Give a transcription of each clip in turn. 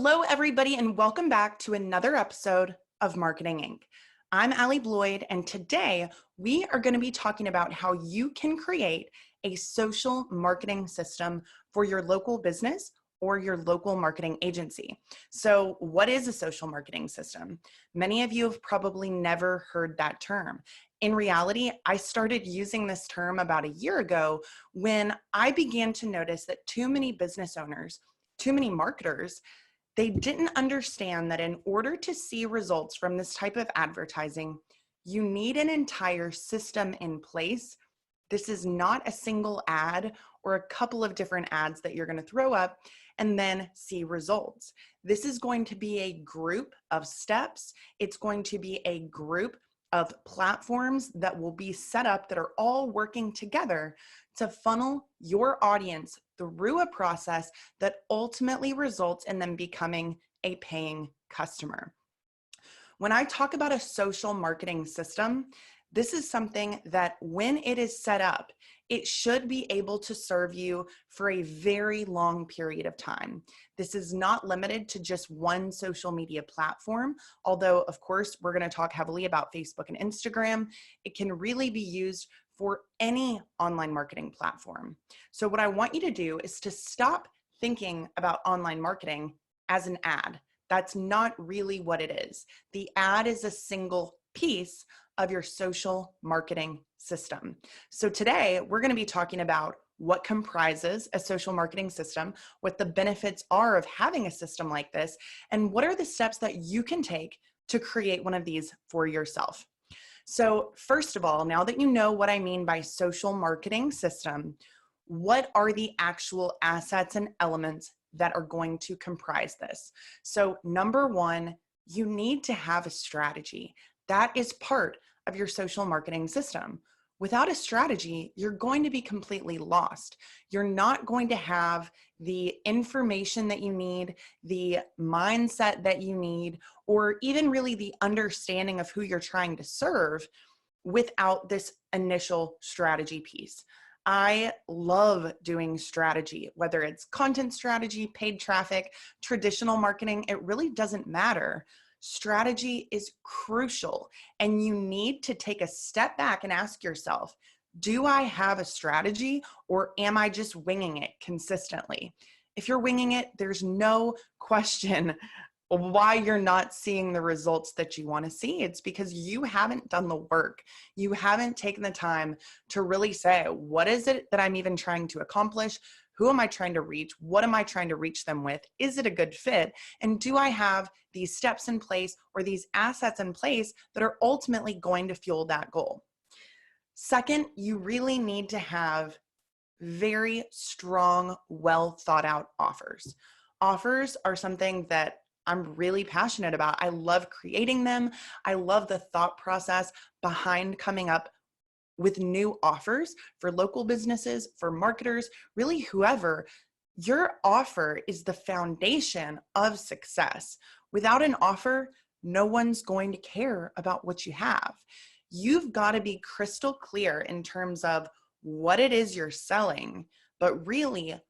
Hello, everybody, and welcome back to another episode of Marketing Inc. I'm Allie Bloyd, and today we are going to be talking about how you can create a social marketing system for your local business or your local marketing agency. So, what is a social marketing system? Many of you have probably never heard that term. In reality, I started using this term about a year ago when I began to notice that too many business owners, too many marketers, they didn't understand that in order to see results from this type of advertising, you need an entire system in place. This is not a single ad or a couple of different ads that you're going to throw up and then see results. This is going to be a group of steps. It's going to be a group of platforms that will be set up that are all working together to funnel your audience through a process that ultimately results in them becoming a paying customer. When I talk about a social marketing system, this is something that when it is set up, it should be able to serve you for a very long period of time. This is not limited to just one social media platform, although of course we're going to talk heavily about Facebook and Instagram. It can really be used for any online marketing platform. So what I want you to do is to stop thinking about online marketing as an ad. That's not really what it is. The ad is a single piece of your social marketing system. So today we're going to be talking about what comprises a social marketing system, what the benefits are of having a system like this, and what are the steps that you can take to create one of these for yourself. So first of all, now that you know what I mean by social marketing system, what are the actual assets and elements that are going to comprise this? So number one, you need to have a strategy. That is part of your social marketing system. Without a strategy, you're going to be completely lost. You're not going to have the information that you need, the mindset that you need, or even really the understanding of who you're trying to serve without this initial strategy piece. I love doing strategy, whether it's content strategy, paid traffic, traditional marketing, it really doesn't matter. Strategy is crucial, and you need to take a step back and ask yourself, do I have a strategy or am I just winging it consistently? If you're winging it, there's no question why you're not seeing the results that you want to see. It's because you haven't done the work. You haven't taken the time to really say, what is it that I'm even trying to accomplish? Who am I trying to reach? What am I trying to reach them with? Is it a good fit? And do I have these steps in place or these assets in place that are ultimately going to fuel that goal? Second, you really need to have very strong, well thought out offers. Offers are something that I'm really passionate about. I love creating them. I love the thought process behind coming up with new offers for local businesses, for marketers, really whoever. Your offer is the foundation of success. Without an offer, no one's going to care about what you have. You've got to be crystal clear in terms of what it is you're selling, but really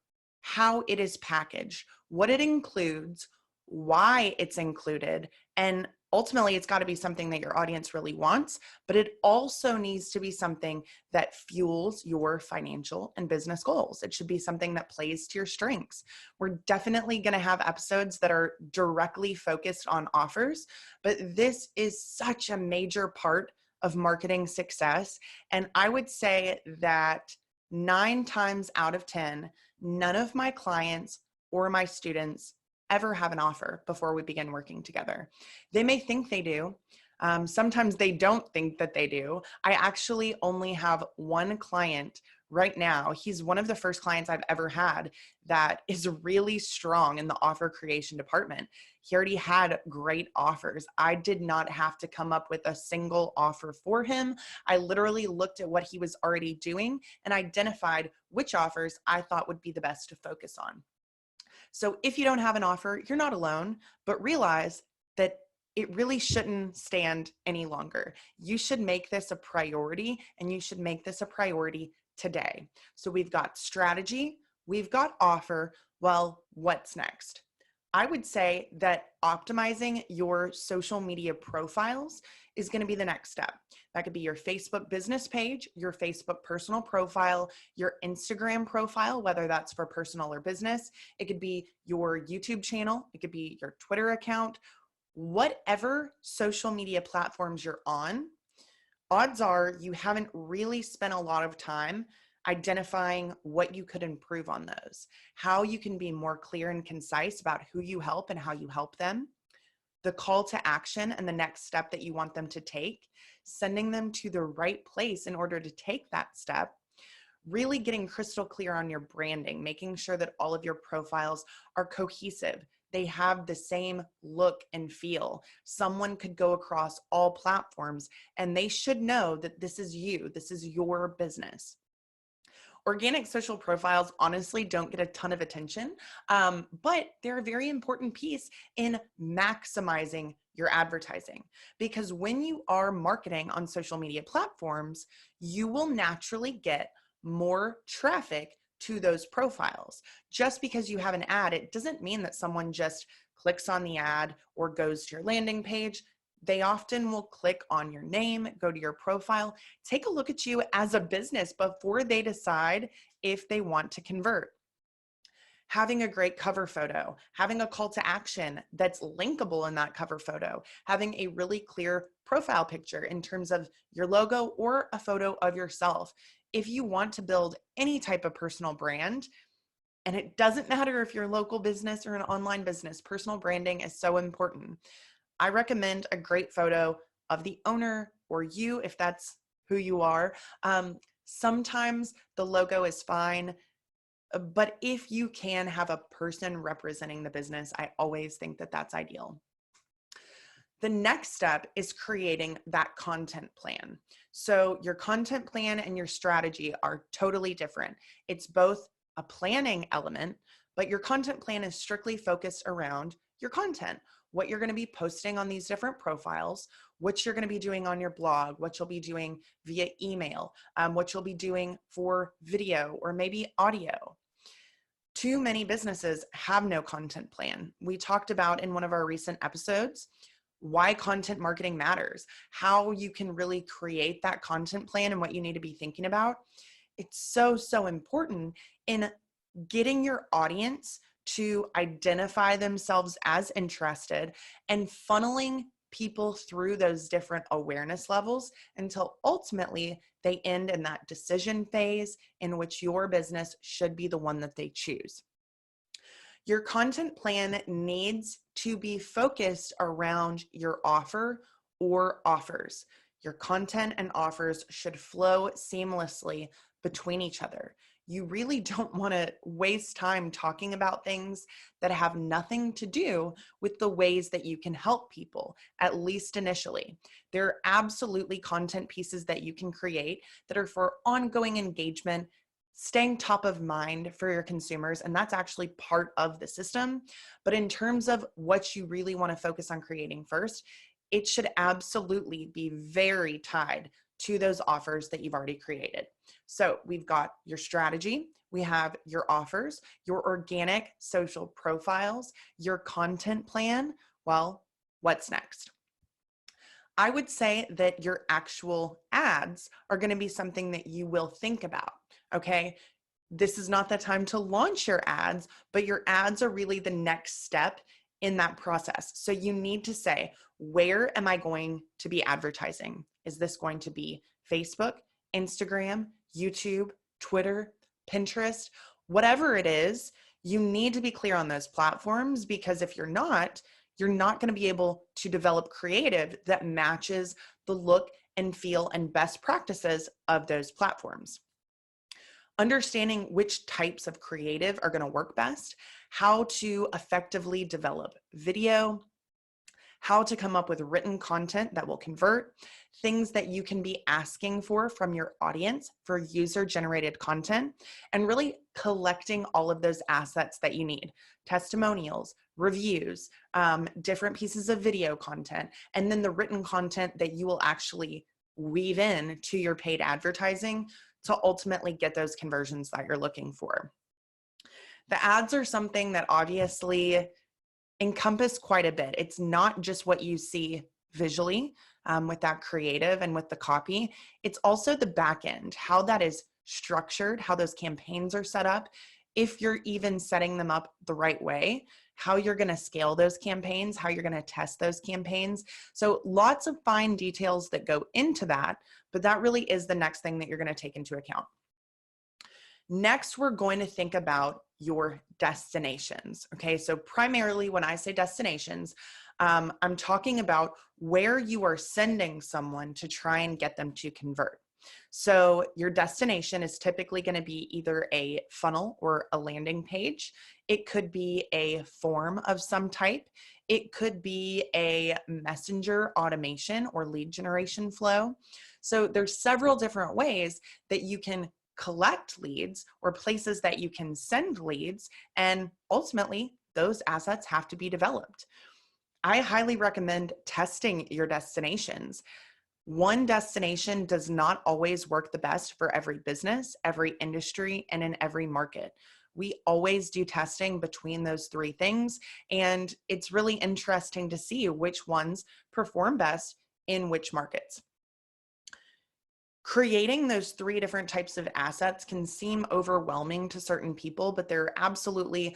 how it is packaged, what it includes, why it's included, and ultimately it's got to be something that your audience really wants, but it also needs to be something that fuels your financial and business goals. It should be something that plays to your strengths. We're definitely going to have episodes that are directly focused on offers, but this is such a major part of marketing success. And I would say that 9 times out of 10, none of my clients or my students ever have an offer before we begin working together. They may think they do. Sometimes they don't think that they do. I actually only have one client right now. He's one of the first clients I've ever had that is really strong in the offer creation department. He already had great offers. I did not have to come up with a single offer for him. I literally looked at what he was already doing and identified which offers I thought would be the best to focus on. So if you don't have an offer, you're not alone, but realize that it really shouldn't stand any longer. You should make this a priority, and you should make this a priority today. So we've got strategy, we've got offer. Well, what's next? I would say that optimizing your social media profiles is going to be the next step. That could be your Facebook business page, your Facebook personal profile, your Instagram profile, whether that's for personal or business. It could be your YouTube channel. It could be your Twitter account. Whatever social media platforms you're on, odds are you haven't really spent a lot of time identifying what you could improve on those, how you can be more clear and concise about who you help and how you help them, the call to action and the next step that you want them to take, sending them to the right place in order to take that step, really getting crystal clear on your branding, making sure that all of your profiles are cohesive. They have the same look and feel. Someone could go across all platforms and they should know that this is you, this is your business. Organic social profiles honestly don't get a ton of attention, but they're a very important piece in maximizing your advertising. Because when you are marketing on social media platforms, you will naturally get more traffic to those profiles. Just because you have an ad, it doesn't mean that someone just clicks on the ad or goes to your landing page. They often will click on your name, go to your profile, take a look at you as a business before they decide if they want to convert. Having a great cover photo, having a call to action that's linkable in that cover photo, having a really clear profile picture in terms of your logo or a photo of yourself. If you want to build any type of personal brand, and it doesn't matter if you're a local business or an online business, personal branding is so important. I recommend a great photo of the owner or you, if that's who you are. Sometimes the logo is fine, but if you can have a person representing the business, I always think that that's ideal. The next step is creating that content plan. So your content plan and your strategy are totally different. It's both a planning element, but your content plan is strictly focused around your content, what you're going to be posting on these different profiles, what you're going to be doing on your blog, what you'll be doing via email, what you'll be doing for video or maybe audio. Too many businesses have no content plan. We talked about in one of our recent episodes why content marketing matters, how you can really create that content plan and what you need to be thinking about. It's so, so important in getting your audience to identify themselves as interested and funneling people through those different awareness levels until ultimately they end in that decision phase in which your business should be the one that they choose. Your content plan needs to be focused around your offer or offers. Your content and offers should flow seamlessly between each other. You really don't want to waste time talking about things that have nothing to do with the ways that you can help people, at least initially. There are absolutely content pieces that you can create that are for ongoing engagement, staying top of mind for your consumers, and that's actually part of the system. But in terms of what you really want to focus on creating first, it should absolutely be very tied to those offers that you've already created. So we've got your strategy, we have your offers, your organic social profiles, your content plan. Well, what's next? I would say that your actual ads are going to be something that you will think about. Okay. This is not the time to launch your ads, but your ads are really the next step in that process. So you need to say, where am I going to be advertising? Is this going to be Facebook, Instagram, YouTube, Twitter, Pinterest? Whatever it is, you need to be clear on those platforms, because if you're not going to be able to develop creative that matches the look and feel and best practices of those platforms. Understanding which types of creative are going to work best, how to effectively develop video, how to come up with written content that will convert, things that you can be asking for from your audience for user-generated content, and really collecting all of those assets that you need: testimonials, reviews, different pieces of video content, and then the written content that you will actually weave in to your paid advertising to ultimately get those conversions that you're looking for. The ads are something that obviously encompass quite a bit. It's not just what you see visually with that creative and with the copy. It's also the back end, how that is structured, how those campaigns are set up, if you're even setting them up the right way, how you're going to scale those campaigns, how you're going to test those campaigns. So lots of fine details that go into that, but that really is the next thing that you're going to take into account. Next, we're going to think about your destinations. Okay, so primarily when I say destinations, I'm talking about where you are sending someone to try and get them to convert. So your destination is typically going to be either a funnel or a landing page. It could be a form of some type. It could be a messenger automation or lead generation flow. So there's several different ways that you can collect leads or places that you can send leads, and ultimately those assets have to be developed. I highly recommend testing your destinations. One destination does not always work the best for every business, every industry, and in every market. We always do testing between those three things, and it's really interesting to see which ones perform best in which markets. Creating those three different types of assets can seem overwhelming to certain people, but there are absolutely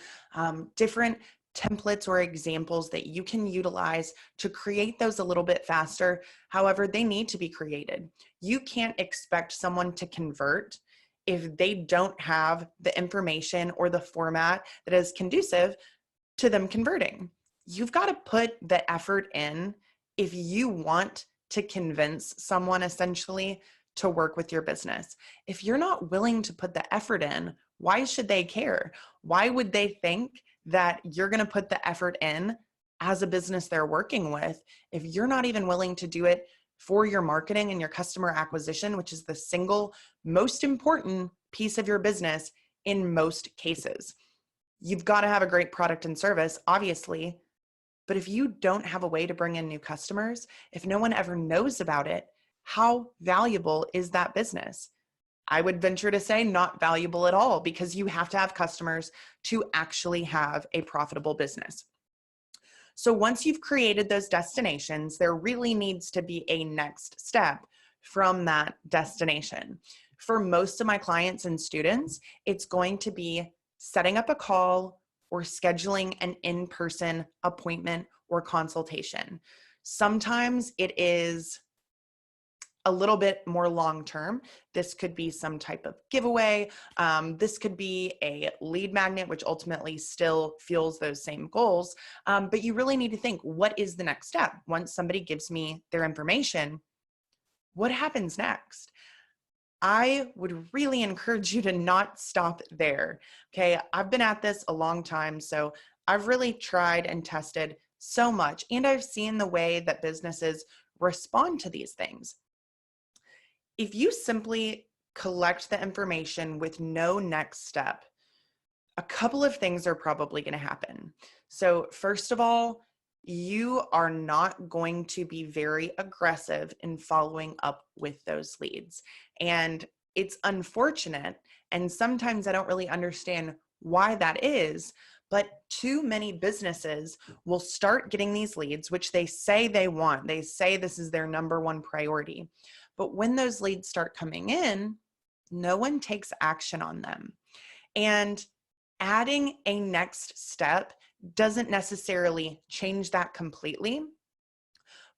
different templates or examples that you can utilize to create those a little bit faster. However, they need to be created. You can't expect someone to convert if they don't have the information or the format that is conducive to them converting. You've got to put the effort in if you want to convince someone essentially to work with your business. If you're not willing to put the effort in, why should they care? Why would they think that you're going to put the effort in as a business they're working with if you're not even willing to do it for your marketing and your customer acquisition, which is the single most important piece of your business in most cases? You've got to have a great product and service, obviously, but if you don't have a way to bring in new customers, if no one ever knows about it, how valuable is that business? I would venture to say not valuable at all, because you have to have customers to actually have a profitable business. So once you've created those destinations, there really needs to be a next step from that destination. For most of my clients and students, it's going to be setting up a call or scheduling an in-person appointment or consultation. Sometimes it is a little bit more long-term. This could be some type of giveaway. This could be a lead magnet, which ultimately still fuels those same goals. But you really need to think, what is the next step? Once somebody gives me their information, what happens next? I would really encourage you to not stop there. Okay, I've been at this a long time, so I've really tried and tested so much, and I've seen the way that businesses respond to these things. If you simply collect the information with no next step, a couple of things are probably going to happen. So first of all, you are not going to be very aggressive in following up with those leads. And it's unfortunate, and sometimes I don't really understand why that is, but too many businesses will start getting these leads, which they say they want. They say this is their number one priority. But when those leads start coming in, no one takes action on them. And adding a next step doesn't necessarily change that completely,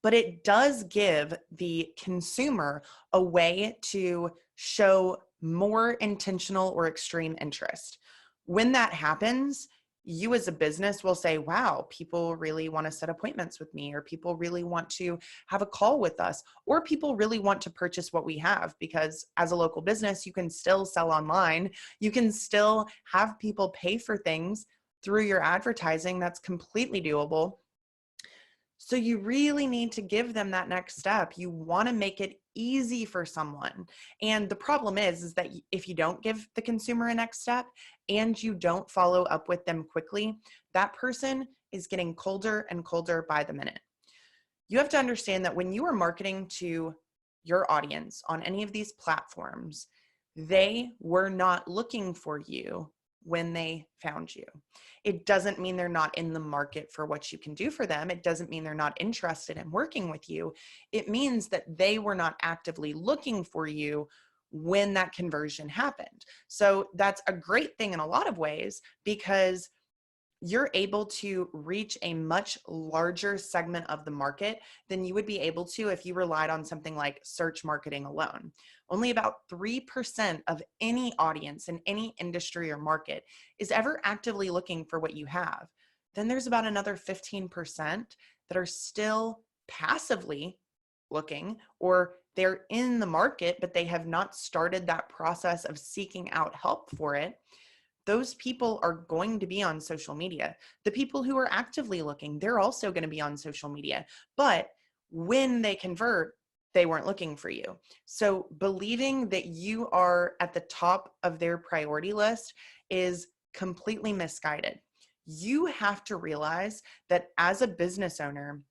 but it does give the consumer a way to show more intentional or extreme interest. When that happens, you as a business will say, wow, people really want to set appointments with me, or people really want to have a call with us, or people really want to purchase what we have. Because as a local business, you can still sell online. You can still have people pay for things through your advertising. That's completely doable. So you really need to give them that next step. You want to make it easy for someone. And the problem is that if you don't give the consumer a next step and you don't follow up with them quickly, that person is getting colder and colder by the minute. You have to understand that when you are marketing to your audience on any of these platforms, they were not looking for you when they found you. It doesn't mean they're not in the market for what you can do for them. It doesn't mean they're not interested in working with you. It means that they were not actively looking for you when that conversion happened. So that's a great thing in a lot of ways, because you're able to reach a much larger segment of the market than you would be able to if you relied on something like search marketing alone. Only about 3% of any audience in any industry or market is ever actively looking for what you have. Then there's about another 15% that are still passively looking, or they're in the market, but they have not started that process of seeking out help for it. Those people are going to be on social media. The people who are actively looking, they're also going to be on social media. But when they convert, they weren't looking for you. So believing that you are at the top of their priority list is completely misguided. You have to realize that as a business owner,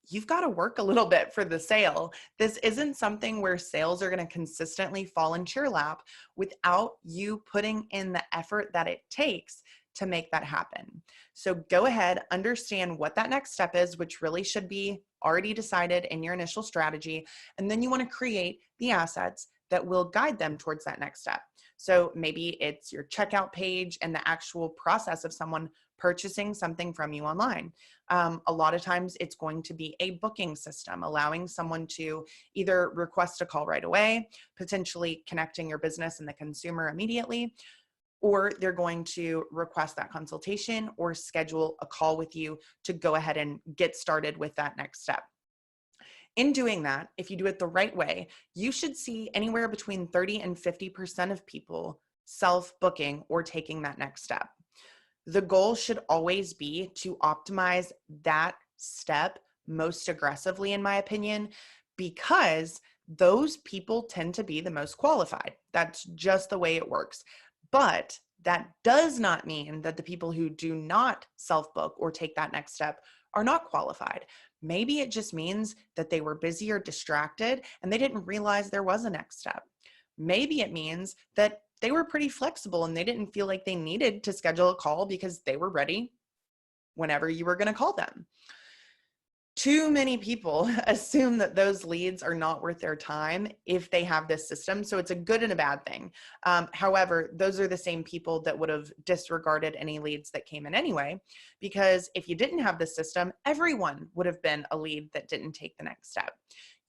you've got to work a little bit for the sale. This isn't something where sales are going to consistently fall into your lap without you putting in the effort that it takes to make that happen. So go ahead, understand what that next step is, which really should be already decided in your initial strategy. And then you want to create the assets that will guide them towards that next step. So maybe it's your checkout page and the actual process of someone purchasing something from you online. A lot of times it's going to be a booking system, allowing someone to either request a call right away, potentially connecting your business and the consumer immediately, or they're going to request that consultation or schedule a call with you to go ahead and get started with that next step. In doing that, if you do it the right way, you should see anywhere between 30 and 50% of people self-booking or taking that next step. The goal should always be to optimize that step most aggressively, in my opinion, because those people tend to be the most qualified. That's just the way it works. But that does not mean that the people who do not self-book or take that next step are not qualified. Maybe it just means that they were busy or distracted and they didn't realize there was a next step. Maybe it means that they were pretty flexible and they didn't feel like they needed to schedule a call because they were ready whenever you were going to call them. Too many people assume that those leads are not worth their time if they have this system. So it's a good and a bad thing. However, those are the same people that would have disregarded any leads that came in anyway, because if you didn't have this system, everyone would have been a lead that didn't take the next step.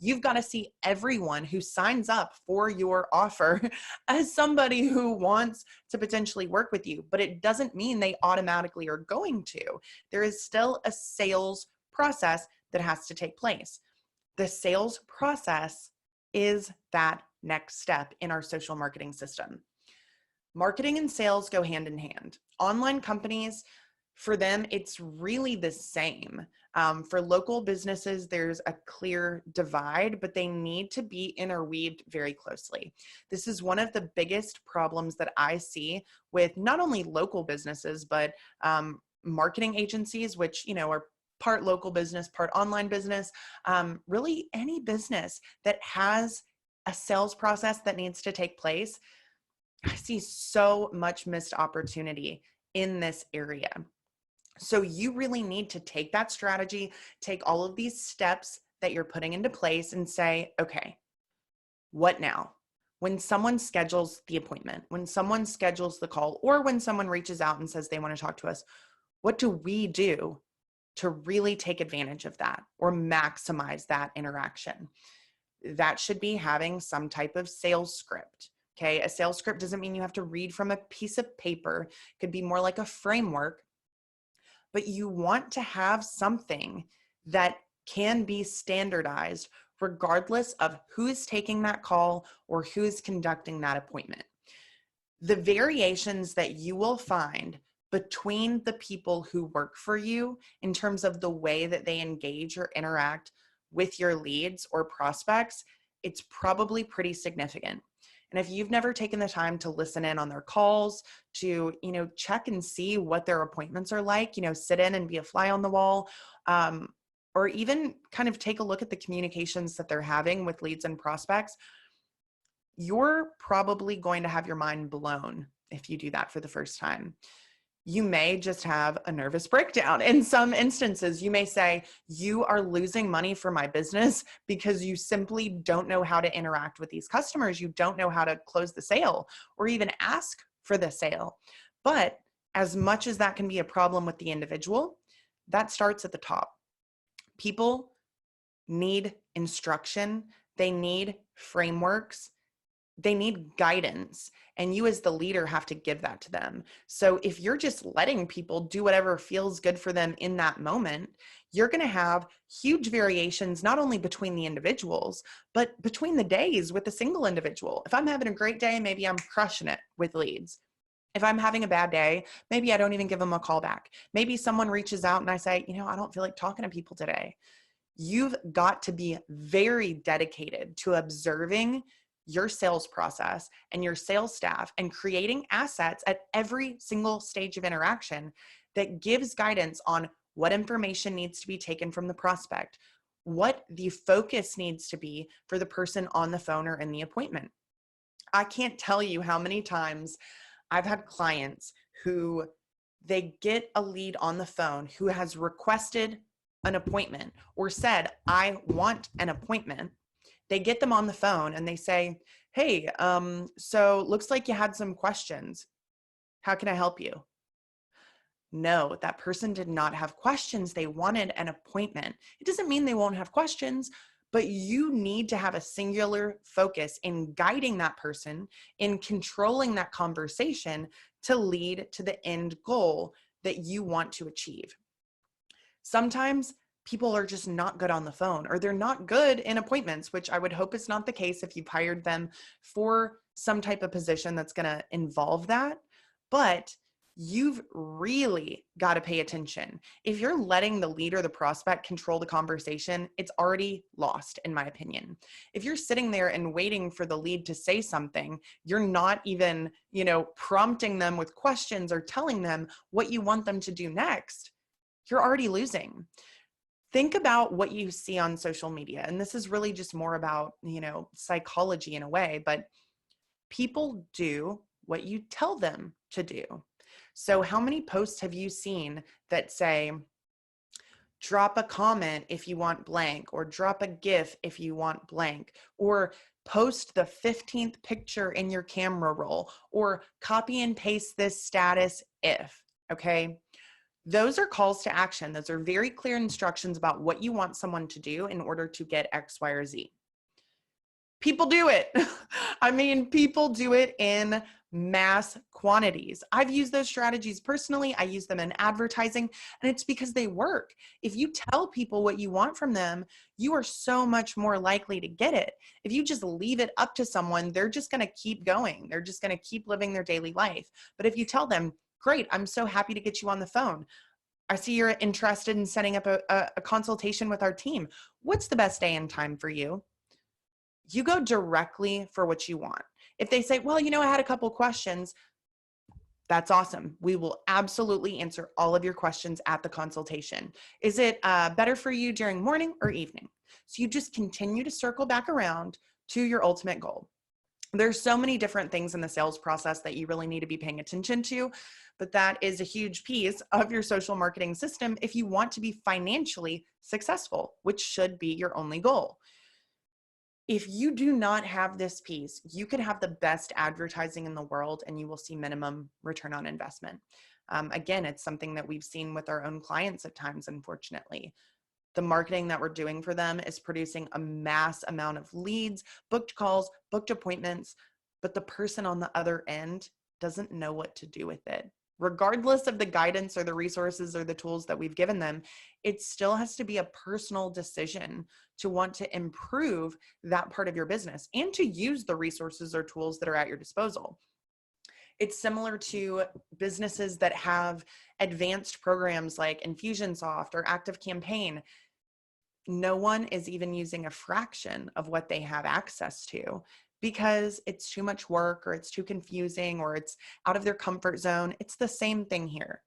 You've got to see everyone who signs up for your offer as somebody who wants to potentially work with you, but it doesn't mean they automatically are going to. There is still a sales process that has to take place. The sales process is that next step in our social marketing system. Marketing and sales go hand in hand. Online companies, for them, it's really the same. For local businesses, there's a clear divide, but they need to be interweaved very closely. This is one of the biggest problems that I see with not only local businesses, but marketing agencies, which, are part local business, part online business, really any business that has a sales process that needs to take place. I see so much missed opportunity in this area. So you really need to take that strategy, take all of these steps that you're putting into place and say, okay, what now? When someone schedules the appointment, when someone schedules the call, or when someone reaches out and says they want to talk to us, what do we do to really take advantage of that or maximize that interaction? That should be having some type of sales script. Okay. A sales script doesn't mean you have to read from a piece of paper. It could be more like a framework, but you want to have something that can be standardized regardless of who is taking that call or who is conducting that appointment. The variations that you will find between the people who work for you in terms of the way that they engage or interact with your leads or prospects, it's probably pretty significant. And if you've never taken the time to listen in on their calls, to, check and see what their appointments are like, sit in and be a fly on the wall, or even kind of take a look at the communications that they're having with leads and prospects, you're probably going to have your mind blown if you do that for the first time. You may just have a nervous breakdown. In some instances, you may say, you are losing money for my business because you simply don't know how to interact with these customers. You don't know how to close the sale or even ask for the sale. But as much as that can be a problem with the individual, that starts at the top. People need instruction. They need frameworks. They need guidance, and you as the leader have to give that to them. So if you're just letting people do whatever feels good for them in that moment, you're going to have huge variations, not only between the individuals, but between the days with a single individual. If I'm having a great day, maybe I'm crushing it with leads. If I'm having a bad day, maybe I don't even give them a call back. Maybe someone reaches out and I say, I don't feel like talking to people today. You've got to be very dedicated to observing your sales process and your sales staff and creating assets at every single stage of interaction that gives guidance on what information needs to be taken from the prospect, what the focus needs to be for the person on the phone or in the appointment. I can't tell you how many times I've had clients who they get a lead on the phone who has requested an appointment or said, I want an appointment. They get them on the phone and they say, hey, so looks like you had some questions. How can I help you? No, that person did not have questions. They wanted an appointment. It doesn't mean they won't have questions, but you need to have a singular focus in guiding that person, in controlling that conversation to lead to the end goal that you want to achieve. Sometimes people are just not good on the phone, or they're not good in appointments, which I would hope is not the case if you've hired them for some type of position that's going to involve that. But you've really got to pay attention. If you're letting the lead or the prospect control the conversation, it's already lost, in my opinion. If you're sitting there and waiting for the lead to say something, you're not even, prompting them with questions or telling them what you want them to do next, you're already losing. Think about what you see on social media. And this is really just more about, psychology in a way, but people do what you tell them to do. So how many posts have you seen that say, drop a comment if you want blank, or drop a GIF if you want blank, or post the 15th picture in your camera roll, or copy and paste this status if, okay? Those are calls to action. Those are very clear instructions about what you want someone to do in order to get X, Y, or Z. People do it. People do it in mass quantities. I've used those strategies personally. I use them in advertising, and it's because they work. If you tell people what you want from them, you are so much more likely to get it. If you just leave it up to someone, they're just going to keep going. They're just going to keep living their daily life. But if you tell them, great, I'm so happy to get you on the phone. I see you're interested in setting up a consultation with our team. What's the best day and time for you? You go directly for what you want. If they say, well, I had a couple questions, that's awesome. We will absolutely answer all of your questions at the consultation. Is it better for you during morning or evening? So you just continue to circle back around to your ultimate goal. There's so many different things in the sales process that you really need to be paying attention to, but that is a huge piece of your social marketing system if you want to be financially successful, which should be your only goal. If you do not have this piece, you could have the best advertising in the world and you will see minimum return on investment. Again, it's something that we've seen with our own clients at times, unfortunately. The marketing that we're doing for them is producing a mass amount of leads, booked calls, booked appointments, but the person on the other end doesn't know what to do with it. Regardless of the guidance or the resources or the tools that we've given them, it still has to be a personal decision to want to improve that part of your business and to use the resources or tools that are at your disposal. It's similar to businesses that have advanced programs like Infusionsoft or ActiveCampaign. No one is even using a fraction of what they have access to because it's too much work or it's too confusing or it's out of their comfort zone. It's the same thing here.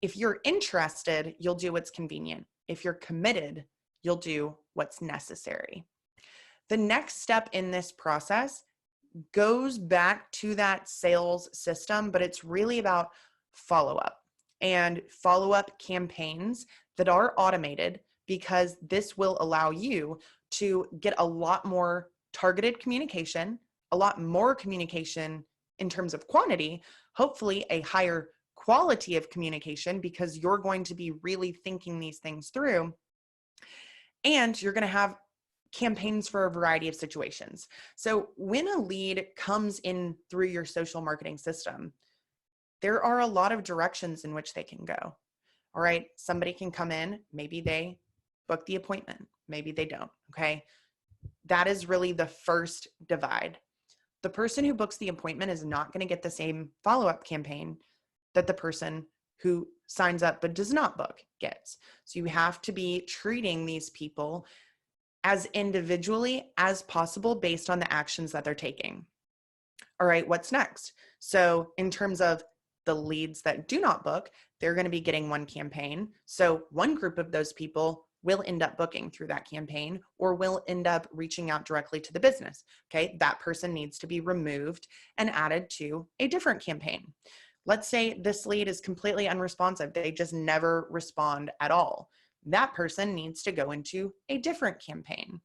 If you're interested, you'll do what's convenient. If you're committed, you'll do what's necessary. The next step in this process goes back to that sales system, but it's really about follow-up and follow-up campaigns that are automated, because this will allow you to get a lot more targeted communication, a lot more communication in terms of quantity, hopefully a higher quality of communication, because you're going to be really thinking these things through, and you're going to have campaigns for a variety of situations. So when a lead comes in through your social marketing system, there are a lot of directions in which they can go. All right, somebody can come in, maybe they book the appointment, maybe they don't, okay? That is really the first divide. The person who books the appointment is not going to get the same follow-up campaign that the person who signs up but does not book gets. So you have to be treating these people as individually as possible based on the actions that they're taking. All right, what's next? So in terms of the leads that do not book, they're going to be getting one campaign. So one group of those people will end up booking through that campaign, or will end up reaching out directly to the business. Okay, that person needs to be removed and added to a different campaign. Let's say this lead is completely unresponsive. They just never respond at all. That person needs to go into a different campaign.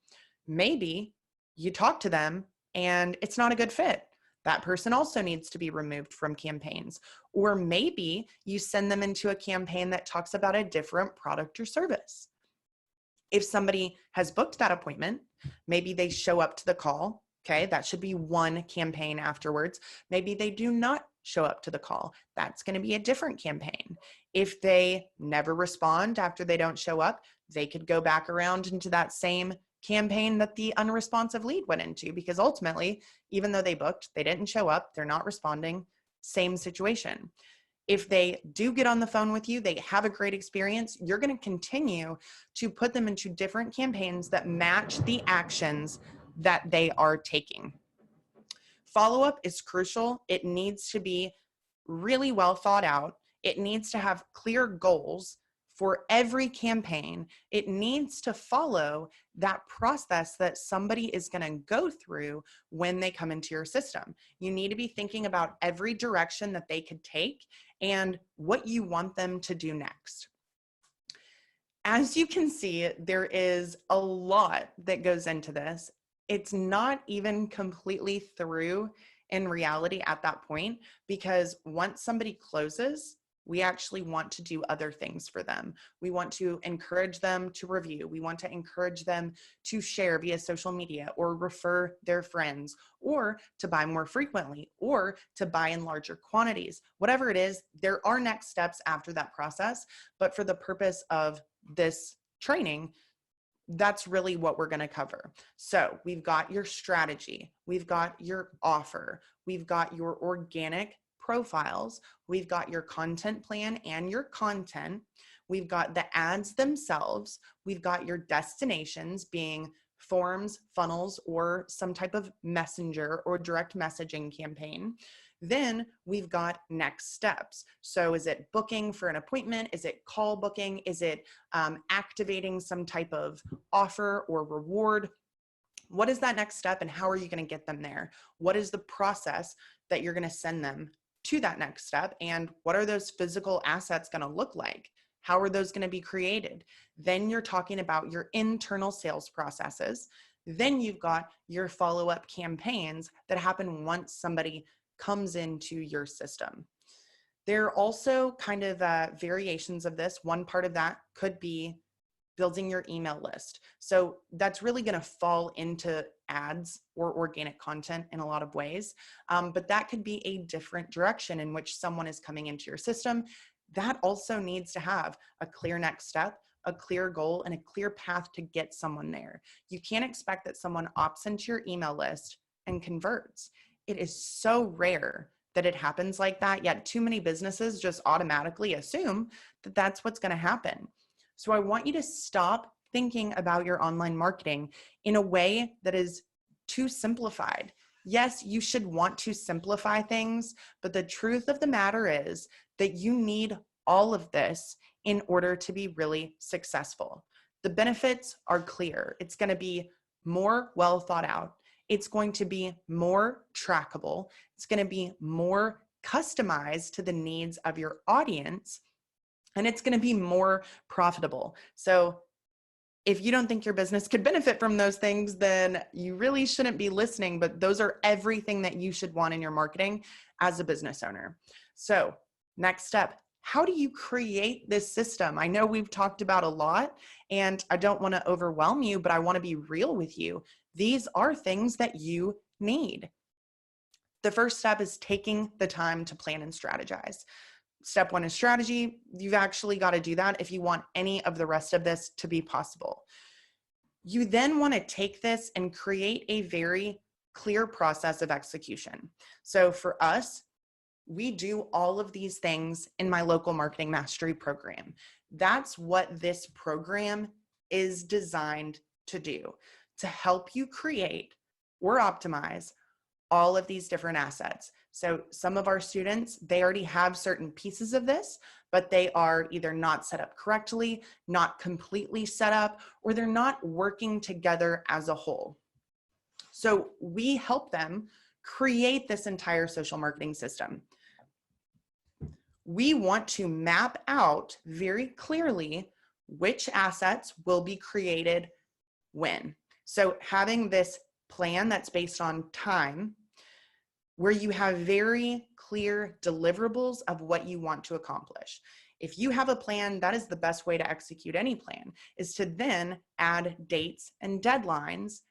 Maybe you talk to them and it's not a good fit. That person also needs to be removed from campaigns. Or maybe you send them into a campaign that talks about a different product or service. If somebody has booked that appointment, maybe they show up to the call. Okay, that should be one campaign afterwards. Maybe they do not show up to the call. That's going to be a different campaign. If they never respond after they don't show up, they could go back around into that same campaign that the unresponsive lead went into, because ultimately, even though they booked, they didn't show up, they're not responding, same situation. If they do get on the phone with you, they have a great experience, you're going to continue to put them into different campaigns that match the actions that they are taking. Follow-up is crucial. It needs to be really well thought out. It needs to have clear goals for every campaign. It needs to follow that process that somebody is going to go through when they come into your system. You need to be thinking about every direction that they could take and what you want them to do next. As you can see, there is a lot that goes into this. It's not even completely through in reality at that point, because once somebody closes, we actually want to do other things for them. We want to encourage them to review. We want to encourage them to share via social media, or refer their friends, or to buy more frequently, or to buy in larger quantities. Whatever it is, there are next steps after that process. But for the purpose of this training, that's really what we're going to cover. So we've got your strategy, we've got your offer, we've got your organic profiles, we've got your content plan and your content, we've got the ads themselves, we've got your destinations being forms, funnels, or some type of messenger or direct messaging campaign. Then we've got next steps. So is it booking for an appointment? Is it call booking? Is it activating some type of offer or reward? What is that next step, and how are you going to get them there? What is the process that you're going to send them to that next step? And what are those physical assets going to look like? How are those going to be created? Then you're talking about your internal sales processes. Then you've got your follow-up campaigns that happen once somebody comes into your system. There are also kind of variations of this. One part of that could be building your email list. So that's really going to fall into ads or organic content in a lot of ways. But that could be a different direction in which someone is coming into your system. That also needs to have a clear next step, a clear goal, and a clear path to get someone there. You can't expect that someone opts into your email list and converts. It is so rare that it happens like that, yet too many businesses just automatically assume that that's what's going to happen. So I want you to stop thinking about your online marketing in a way that is too simplified. Yes, you should want to simplify things, but the truth of the matter is that you need all of this in order to be really successful. The benefits are clear. It's going to be more well thought out. It's going to be more trackable. It's going to be more customized to the needs of your audience, and it's going to be more profitable. So if you don't think your business could benefit from those things, then you really shouldn't be listening, but those are everything that you should want in your marketing as a business owner. So next step, how do you create this system? I know we've talked about a lot, and I don't want to overwhelm you, but I want to be real with you. These are things that you need. The first step is taking the time to plan and strategize. Step one is strategy. You've actually got to do that if you want any of the rest of this to be possible. You then want to take this and create a very clear process of execution. So for us, we do all of these things in my local marketing mastery program. That's what this program is designed to do, to help you create or optimize all of these different assets. So some of our students, they already have certain pieces of this, but they are either not set up correctly, not completely set up, or they're not working together as a whole. So we help them create this entire social marketing system. We want to map out very clearly which assets will be created when. So having this plan that's based on time, where you have very clear deliverables of what you want to accomplish. If you have a plan, that is the best way to execute any plan, is to then add dates and deadlines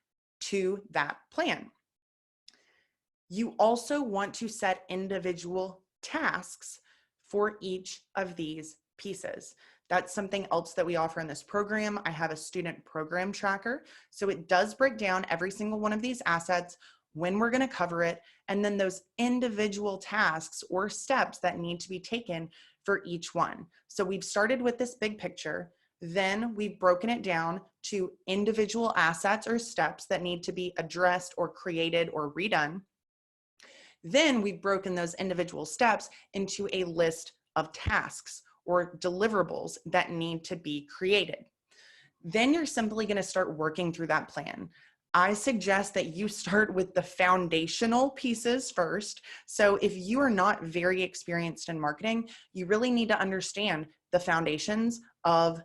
to that plan. You also want to set individual tasks for each of these pieces. That's something else that we offer in this program. I have a student program tracker. So it does break down every single one of these assets, when we're going to cover it, and then those individual tasks or steps that need to be taken for each one. So we've started with this big picture, then we've broken it down to individual assets or steps that need to be addressed or created or redone. Then we've broken those individual steps into a list of tasks or deliverables that need to be created. Then you're simply going to start working through that plan. I suggest that you start with the foundational pieces first. So if you are not very experienced in marketing, you really need to understand the foundations of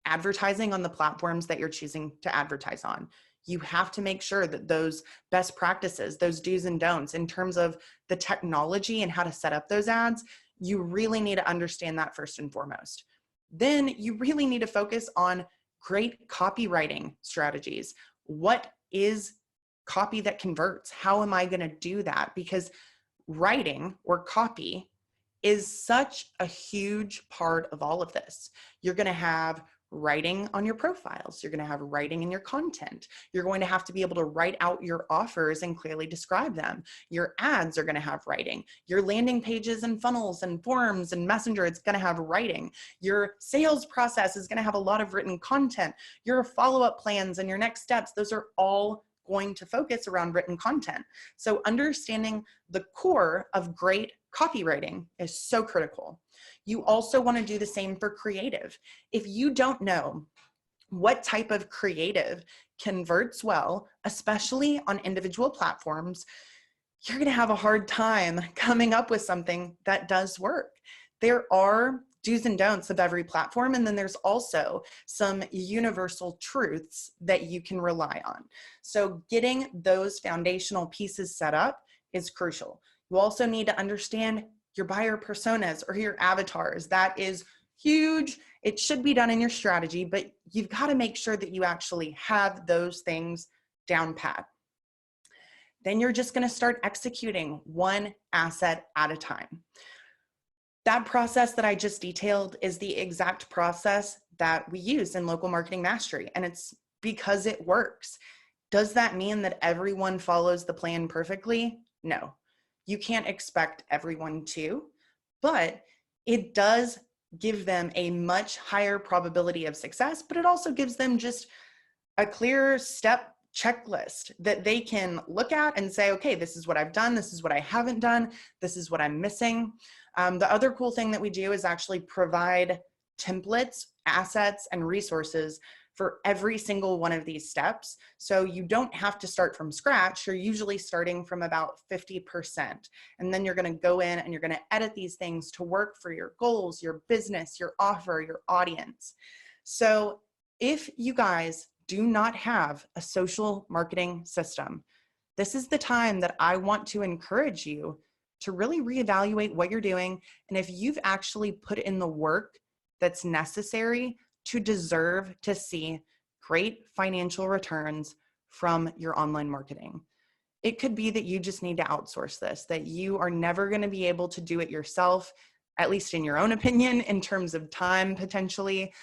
advertising on the platforms that you're choosing to advertise on. You have to make sure that those best practices, those do's and don'ts in terms of the technology and how to set up those ads, you really need to understand that first and foremost. Then you really need to focus on great copywriting strategies. What is copy that converts? How am I going to do that? Because writing or copy is such a huge part of all of this. You're going to have writing on your profiles. You're going to have writing in your content. You're going to have to be able to write out your offers and clearly describe them. Your ads are going to have writing. Your landing pages and funnels and forms and messenger, it's going to have writing. Your sales process is going to have a lot of written content. Your follow-up plans and your next steps, those are all going to focus around written content. So understanding the core of great copywriting is so critical. You also want to do the same for creative. If you don't know what type of creative converts well, especially on individual platforms, you're going to have a hard time coming up with something that does work. There are do's and don'ts of every platform, and then there's also some universal truths that you can rely on. So getting those foundational pieces set up is crucial. You also need to understand your buyer personas or your avatars. That is huge. It should be done in your strategy, but you've got to make sure that you actually have those things down pat. Then you're just going to start executing one asset at a time. That process that I just detailed is the exact process that we use in local marketing mastery, and it's because it works. Does that mean that everyone follows the plan perfectly? No. You can't expect everyone to, but it does give them a much higher probability of success, but it also gives them just a clear step checklist that they can look at and say, okay, this is what I've done, this is what I haven't done, this is what I'm missing. The other cool thing that we do is actually provide templates, assets, and resources for every single one of these steps. So you don't have to start from scratch. You're usually starting from about 50%. And then you're going to go in and you're going to edit these things to work for your goals, your business, your offer, your audience. So if you guys do not have a social marketing system, this is the time that I want to encourage you to really reevaluate what you're doing. And if you've actually put in the work that's necessary to deserve to see great financial returns from your online marketing. It could be that you just need to outsource this, that you are never going to be able to do it yourself, at least in your own opinion, in terms of time potentially.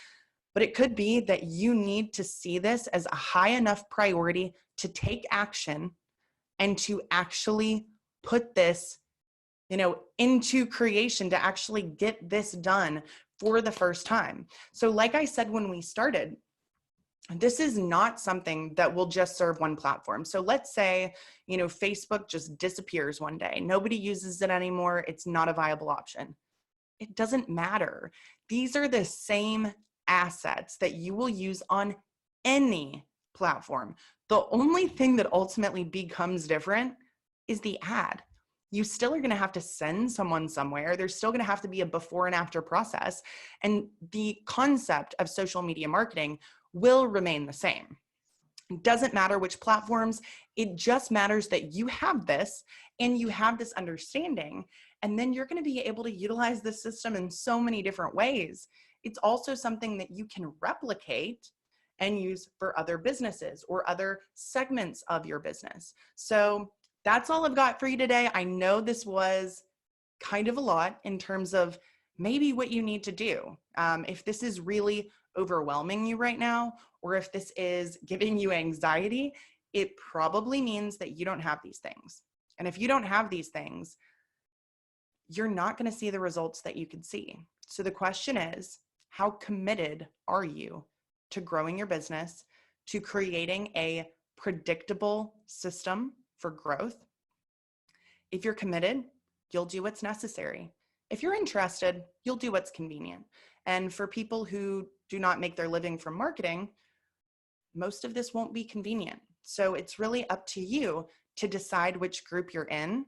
But it could be that you need to see this as a high enough priority to take action and to actually put this, into creation, to actually get this done for the first time. So like I said when we started, this is not something that will just serve one platform. So let's say, Facebook just disappears one day. Nobody uses it anymore. It's not a viable option. It doesn't matter. These are the same assets that you will use on any platform. The only thing that ultimately becomes different is the ad. You still are going to have to send someone somewhere. There's still going to have to be a before and after process. And the concept of social media marketing will remain the same. It doesn't matter which platforms. It just matters that you have this and you have this understanding. And then you're going to be able to utilize this system in so many different ways. It's also something that you can replicate and use for other businesses or other segments of your business. So that's all I've got for you today. I know this was kind of a lot in terms of maybe what you need to do. If this is really overwhelming you right now, or if this is giving you anxiety, it probably means that you don't have these things. And if you don't have these things, you're not going to see the results that you could see. So the question is, how committed are you to growing your business, to creating a predictable system for growth? If you're committed, you'll do what's necessary. If you're interested, you'll do what's convenient. And for people who do not make their living from marketing, most of this won't be convenient. So it's really up to you to decide which group you're in.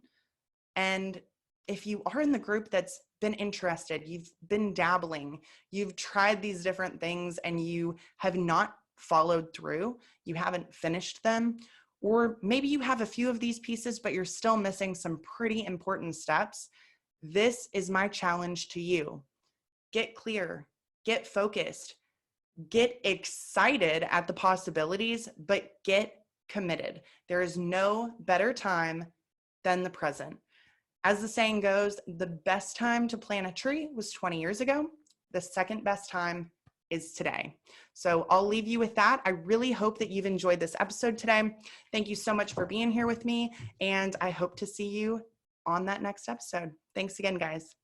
And if you are in the group that's been interested, you've been dabbling, you've tried these different things and you have not followed through, you haven't finished them, or maybe you have a few of these pieces, but you're still missing some pretty important steps, this is my challenge to you. Get clear, get focused, get excited at the possibilities, but get committed. There is no better time than the present. As the saying goes, the best time to plant a tree was 20 years ago. The second best time is today. So I'll leave you with that. I really hope that you've enjoyed this episode today. Thank you so much for being here with me, and I hope to see you on that next episode. Thanks again, guys.